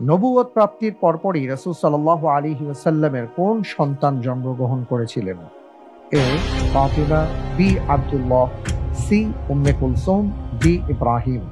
নবুয়ত প্রাপ্তির পরপরই রাসূল সাল্লাল্লাহু আলাইহি ওয়াসাল্লামের কোন সন্তান জন্মগ্রহণ করেছিলেন? A Fatima, B Abdullah, C Umme Kulsum, D Ibrahim.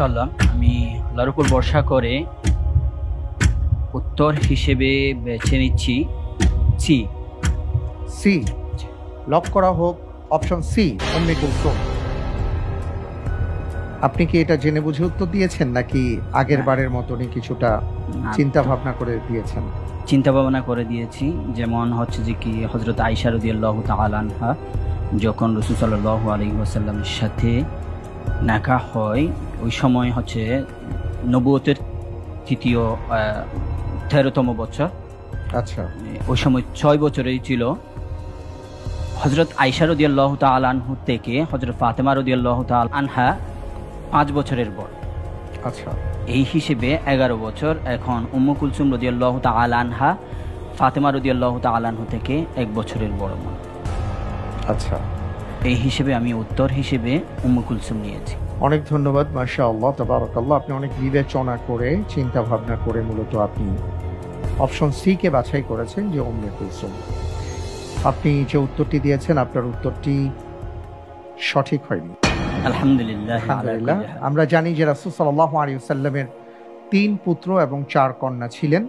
ইনশাআল্লাহ আমি আল্লাহর উপর ভরসা করে উত্তর হিসেবে বেছে নিচ্ছি সি। সি লক করা হোক। Option C, Umme Kulsum. আপনি কি এটা জেনে বুঝে উত্তর দিয়েছেন নাকি আগের বারের মতনই কিছুটা চিন্তা ভাবনা করে দিয়েছেন? চিন্তা ভাবনা করে দিয়েছি। যেমন হচ্ছে যে কি হযরত আয়েশা রাদিয়াল্লাহু তাআলা আনহা যখন রাসূল সাল্লাল্লাহু আলাইহি ওয়াসাল্লামের সাথে নাকাহ হয়, ওই সময় হচ্ছে নবুয়তের 13তম বছর। আচ্ছা, ওই সময় 6 বছরেই ছিল। হযরত আয়েশা রাদিয়াল্লাহু তাআলা আনহু থেকে হযরত ফাতেমা রাদিয়াল্লাহু তাআলা আনহা 5 বছরের বড়। আচ্ছা, এই হিসেবে 11 বছর। এখন উম্মে কুলসুম রাদিয়াল্লাহু তাআলা আনহা ফাতেমা রাদিয়াল্লাহু তাআলা আনহু থেকে 1 বছরের বড়। আচ্ছা, এই হিসেবে আমি উত্তর হিসেবে উম্মে কুলসুম নিয়েছি। অনেক ধন্যবাদ। মাশাআল্লাহ, তাবারাকাল্লাহ। আপনি অনেক বিবেচনা করে চিন্তা ভাবনা করে মূলত আপনি অপশন সি কে বাছাই করেছেন, যে উম্মে কুলসুম। আপনি যে উত্তরটি দিয়েছেন, আপনার উত্তরটি সঠিক হয়নি। আলহামদুলিল্লাহ। আলহামদুলিল্লাহ। আমরা জানি যে রাসূল সাল্লাল্লাহু আলাইহি ওয়াসাল্লামের 3 পুত্র এবং 4 কন্যা ছিলেন।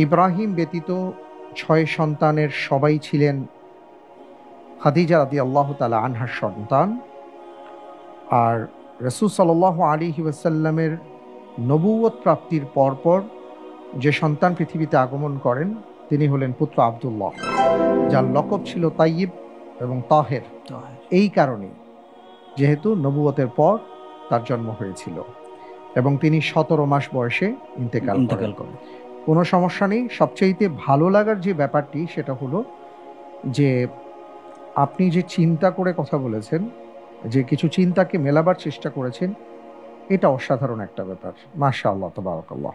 ইব্রাহিম ব্যতীত 6 সন্তানের সবাই ছিলেন খাদিজা রাদিয়াল্লাহু তাআলা আনহার সন্তান। আর রাসূল সাল্লাল্লাহু আলাইহি ওয়াসাল্লামের নবুয়ত প্রাপ্তির পরপর যে সন্তান পৃথিবীতে আগমন করেন তিনি হলেন পুত্র আব্দুল্লাহ, যার লকব ছিল তাইয়িব এবং তাহের। এই কারণে যেহেতু নবুয়তের পর তার জন্ম হয়েছিল এবং তিনি 17 মাস বয়সে ইন্তেকাল করেন। কোনো সমস্যা নেই। সবচেয়ে ভালো লাগার যে ব্যাপারটি সেটা হলো যে আপনি যে চিন্তা করে কথা বলেছেন, যে কিছু চিন্তাকে মেলাবার চেষ্টা করেছেন, এটা অসাধারণ একটা ব্যাপার। মাশাআল্লাহ, তাবারাকাল্লাহ।